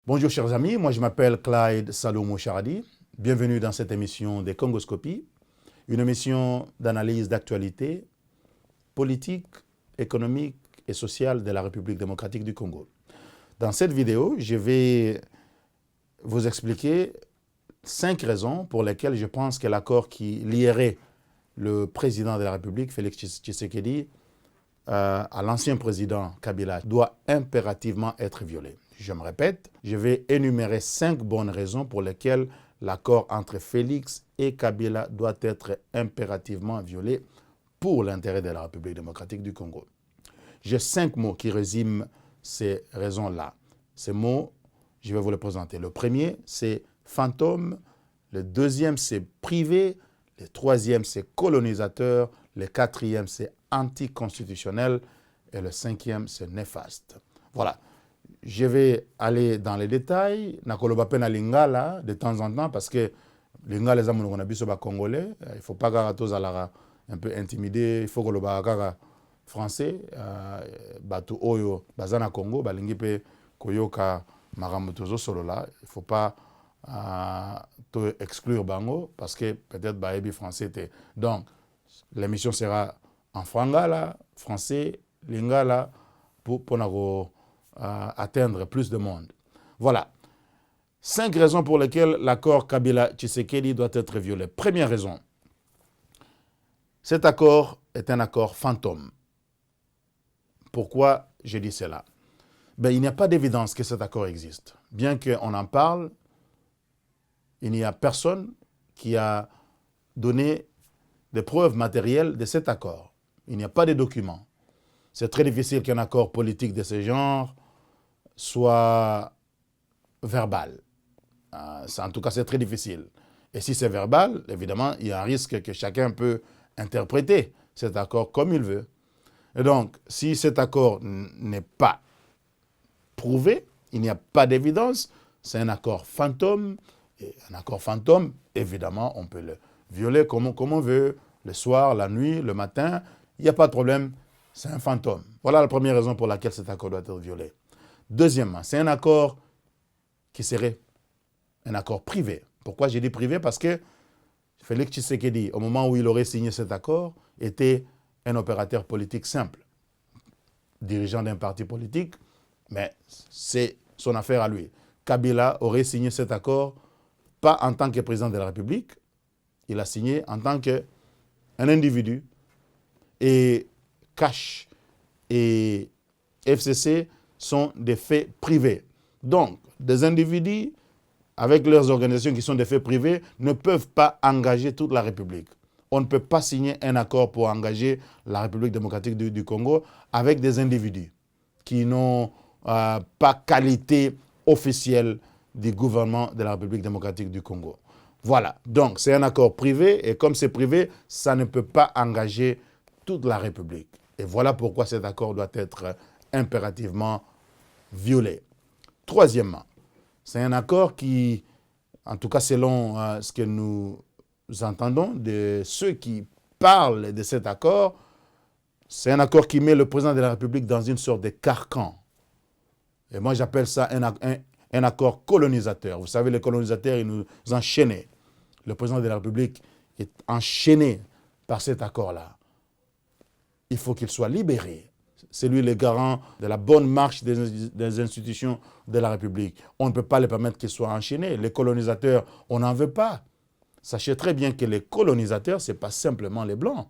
Bonjour chers amis, moi je m'appelle Clyde Salomon Charadi. Bienvenue dans cette émission des Congoscopies, une émission d'analyse d'actualité politique, économique et sociale de la République démocratique du Congo. Dans cette vidéo, je vais vous expliquer 5 raisons pour lesquelles je pense que l'accord qui lierait le président de la République, Félix Tshisekedi, à l'ancien président Kabila doit impérativement être violé. Je me répète, je vais énumérer 5 bonnes raisons pour lesquelles l'accord entre Félix et Kabila doit être impérativement violé pour l'intérêt de la République démocratique du Congo. J'ai 5 mots qui résument ces raisons-là. Ces mots, je vais vous les présenter. Le premier, c'est fantôme. Le deuxième, c'est privé. Le troisième, c'est colonisateur. Le quatrième, c'est anticonstitutionnel. Et le cinquième, c'est néfaste. Voilà. Je vais aller dans les détails. Nakoloba pena lingala de temps en temps parce que lingala les amours qu'on a vu sur congolais. Il ne faut pas que un peu intimidé. Il faut que le français, batu oyo bazana Congo, balingi pe koyoka maramutozo solo là. Il ne faut pas exclure bango parce que peut-être baebi français était. Donc l'émission sera en frangala, français, lingala pour atteindre plus de monde. Voilà. 5 raisons pour lesquelles l'accord Kabila-Tshisekedi doit être violé. Première raison, cet accord est un accord fantôme. Pourquoi je dis cela? Il n'y a pas d'évidence que cet accord existe. Bien qu'on en parle, il n'y a personne qui a donné des preuves matérielles de cet accord. Il n'y a pas de documents. C'est très difficile qu'un accord politique de ce genre soit verbal. En tout cas, c'est très difficile. Et si c'est verbal, évidemment, il y a un risque que chacun peut interpréter cet accord comme il veut. Et donc, si cet accord n'est pas prouvé, il n'y a pas d'évidence, c'est un accord fantôme. Et un accord fantôme, évidemment, on peut le violer comme on veut, le soir, la nuit, le matin, il n'y a pas de problème, c'est un fantôme. Voilà la première raison pour laquelle cet accord doit être violé. Deuxièmement, c'est un accord qui serait un accord privé. Pourquoi j'ai dit privé? Parce que Félix Tshisekedi, au moment où il aurait signé cet accord, était un opérateur politique simple, dirigeant d'un parti politique, mais c'est son affaire à lui. Kabila aurait signé cet accord pas en tant que président de la République, il a signé en tant qu'un individu. Et Cash et FCC sont des faits privés. Donc, des individus avec leurs organisations qui sont des faits privés ne peuvent pas engager toute la République. On ne peut pas signer un accord pour engager la République démocratique du Congo avec des individus qui n'ont pas qualité officielle du gouvernement de la République démocratique du Congo. Voilà, donc c'est un accord privé et comme c'est privé, ça ne peut pas engager toute la République. Et voilà pourquoi cet accord doit être impérativement violé. Troisièmement, c'est un accord qui, en tout cas selon ce que nous entendons de ceux qui parlent de cet accord, c'est un accord qui met le président de la République dans une sorte de carcan. Et moi j'appelle ça un accord colonisateur. Vous savez, les colonisateurs, ils nous enchaînaient. Le président de la République est enchaîné par cet accord-là. Il faut qu'il soit libéré. C'est lui le garant de la bonne marche des institutions de la République. On ne peut pas les permettre qu'ils soient enchaînés. Les colonisateurs, on n'en veut pas. Sachez très bien que les colonisateurs, ce n'est pas simplement les Blancs.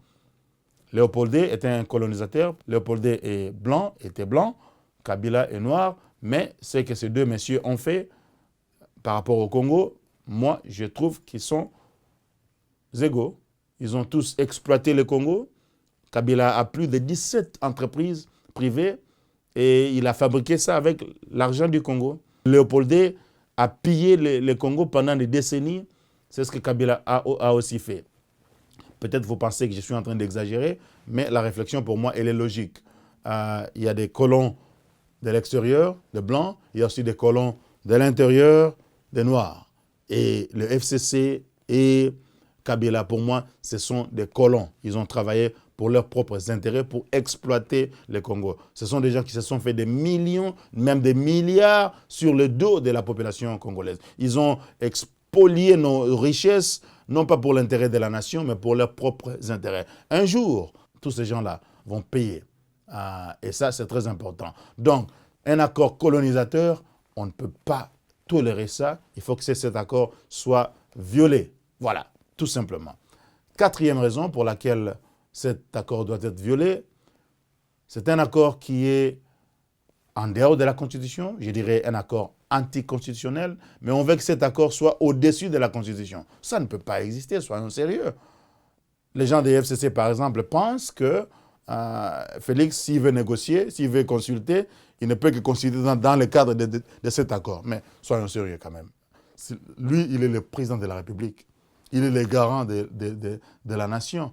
Léopoldé était un colonisateur. Léopoldé est blanc, était blanc. Kabila est noir. Mais ce que ces deux messieurs ont fait par rapport au Congo, moi, je trouve qu'ils sont égaux. Ils ont tous exploité le Congo. Kabila a plus de 17 entreprises privées et il a fabriqué ça avec l'argent du Congo. Léopoldé a pillé le Congo pendant des décennies. C'est ce que Kabila a aussi fait. Peut-être vous pensez que je suis en train d'exagérer, mais la réflexion pour moi, elle est logique. Il y a des colons de l'extérieur, des blancs, il y a aussi des colons de l'intérieur, des noirs. Et le FCC et Kabila, pour moi, ce sont des colons. Ils ont travaillé pour leurs propres intérêts, pour exploiter le Congo. Ce sont des gens qui se sont fait des millions, même des milliards sur le dos de la population congolaise. Ils ont spolié nos richesses, non pas pour l'intérêt de la nation, mais pour leurs propres intérêts. Un jour, tous ces gens-là vont payer. Et ça, c'est très important. Donc, un accord colonisateur, on ne peut pas tolérer ça. Il faut que cet accord soit violé. Voilà, tout simplement. Quatrième raison pour laquelle cet accord doit être violé, c'est un accord qui est en dehors de la Constitution, je dirais un accord anticonstitutionnel, mais on veut que cet accord soit au-dessus de la Constitution. Ça ne peut pas exister, soyons sérieux. Les gens des FCC, par exemple, pensent que Félix, s'il veut négocier, s'il veut consulter, il ne peut que consulter dans le cadre de cet accord. Mais soyons sérieux quand même. Lui, il est le président de la République. Il est le garant de la nation.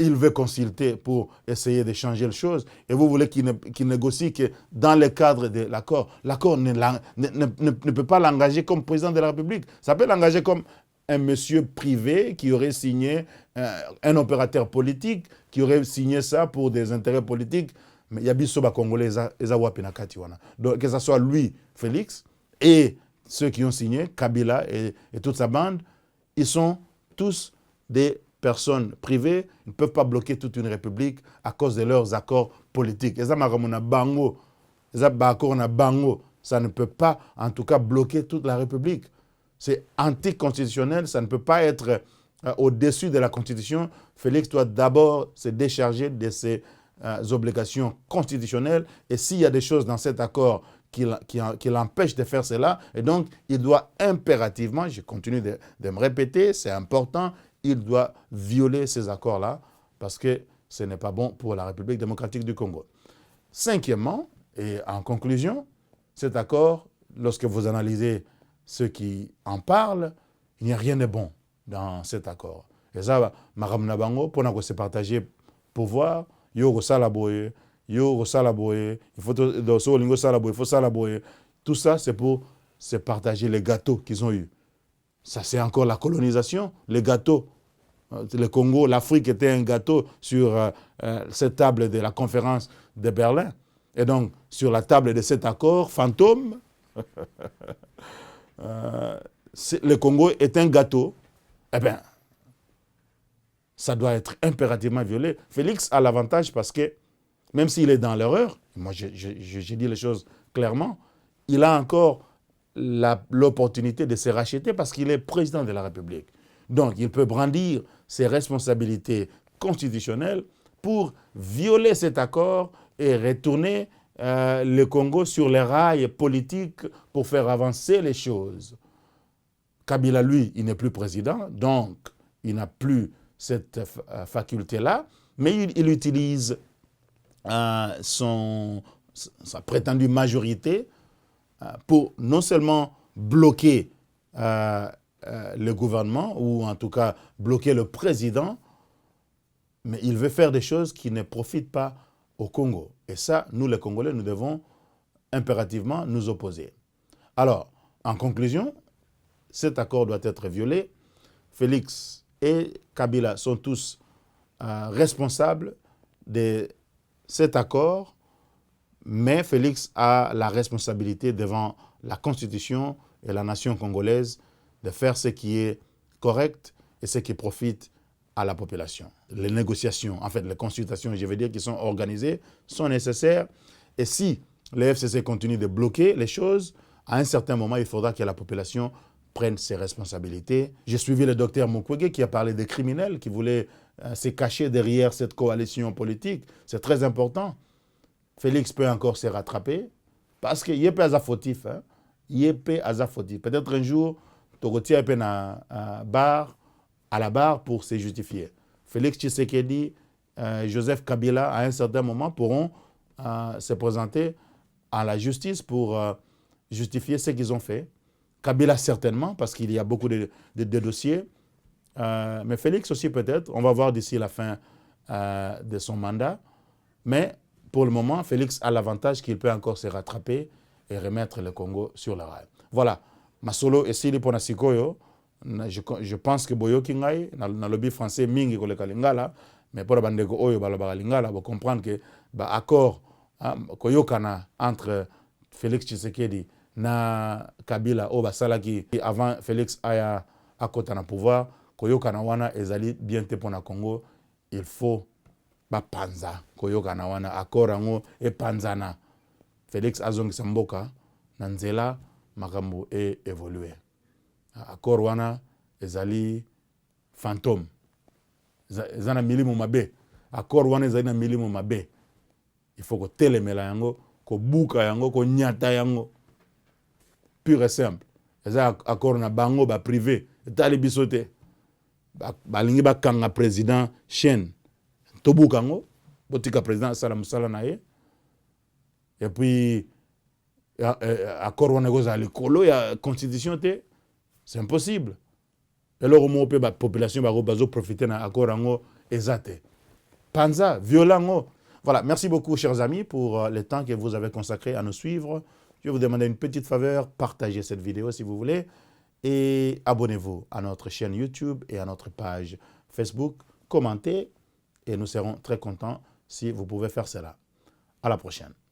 Il veut consulter pour essayer de changer les choses. Et vous voulez qu'il négocie que dans le cadre de l'accord. L'accord ne peut pas l'engager comme président de la République. Ça peut l'engager comme un monsieur privé qui aurait signé, un opérateur politique qui aurait signé ça pour des intérêts politiques. Mais il y a bisoba congolais, donc que ce soit lui, Félix, et ceux qui ont signé, Kabila et toute sa bande, ils sont tous des personnes privées, ils ne peuvent pas bloquer toute une république à cause de leurs accords politiques. Ça ne peut pas, en tout cas, bloquer toute la république. C'est anticonstitutionnel, ça ne peut pas être au-dessus de la Constitution. Félix doit d'abord se décharger de ses obligations constitutionnelles. Et s'il y a des choses dans cet accord qui l'empêchent de faire cela, et donc il doit impérativement, je continue de me répéter, c'est important, il doit violer ces accords-là parce que ce n'est pas bon pour la République démocratique du Congo. Cinquièmement, et en conclusion, cet accord, lorsque vous analysez ceux qui en parlent, il n'y a rien de bon dans cet accord. Et ça, Maram Nabango, pour nous se partager pouvoir, yo salaboye, il faut salaboye. Tout ça, c'est pour se partager les gâteaux qu'ils ont eus. Ça, c'est encore la colonisation, les gâteaux. Le Congo, l'Afrique était un gâteau sur cette table de la conférence de Berlin. Et donc, sur la table de cet accord fantôme, le Congo est un gâteau. Eh bien, ça doit être impérativement violé. Félix a l'avantage parce que, même s'il est dans l'erreur, moi j'ai dit les choses clairement, il a encore l'opportunité de se racheter parce qu'il est président de la République. Donc, il peut brandir ses responsabilités constitutionnelles pour violer cet accord et retourner le Congo sur les rails politiques pour faire avancer les choses. Kabila, lui, il n'est plus président, donc il n'a plus cette faculté-là, mais il utilise sa prétendue majorité pour non seulement bloquer le gouvernement, ou en tout cas bloquer le président, mais il veut faire des choses qui ne profitent pas au Congo. Et ça, nous les Congolais, nous devons impérativement nous opposer. Alors, en conclusion, cet accord doit être violé. Félix et Kabila sont tous responsables de cet accord, mais Félix a la responsabilité devant la Constitution et la nation congolaise de faire ce qui est correct et ce qui profite à la population. Les négociations, en fait, les consultations, je veux dire, qui sont organisées, sont nécessaires. Et si les FCC continuent de bloquer les choses, à un certain moment, il faudra que la population prenne ses responsabilités. J'ai suivi le docteur Mukwege qui a parlé des criminels qui voulaient se cacher derrière cette coalition politique. C'est très important. Félix peut encore se rattraper parce qu'il est pas fautif. Il est pas fautif. Peut-être un jour, Togoti est à la barre pour se justifier. Félix Tshisekedi, Joseph Kabila, à un certain moment, pourront se présenter à la justice pour justifier ce qu'ils ont fait. Kabila certainement, parce qu'il y a beaucoup de dossiers. Mais Félix aussi peut-être, on va voir d'ici la fin de son mandat. Mais pour le moment, Félix a l'avantage qu'il peut encore se rattraper et remettre le Congo sur le rail. Voilà. Masolo et Sili Ponasikoyo, je pense que Boyo Kingai, dans le lobby français, Mingi Koleka Lingala, mais pour la oyo balobaka lingala vous comprendre que ba accord koyokana entre Félix Tshisekedi na Kabila o basalaki avant Félix aya akota na pouvoir koyokana wana ezali bien te pour na Congo. Il faut ba panza koyokana wana accord yango e panzana Félix azongisa mboka na nzela makambo e évoluer. Accord wana ezali fantôme ezana milimo mabe. Accord wana ezali na milimo mabe. Il faut que telemela yango ko buka yango ko nyata yango pur et simple. Eza accord na bango ba privé etali bisote balingi bakanga président chaîne tobuka yango botika président sala musala na ye. Et puis accord wana goza likolo ya constitution te, c'est impossible. Et alors la population va profiter de l'accord yango ezate panza violent. Voilà, merci beaucoup chers amis pour le temps que vous avez consacré à nous suivre. Je vais vous demander une petite faveur, partagez cette vidéo si vous voulez et abonnez-vous à notre chaîne YouTube et à notre page Facebook, commentez et nous serons très contents si vous pouvez faire cela. À la prochaine.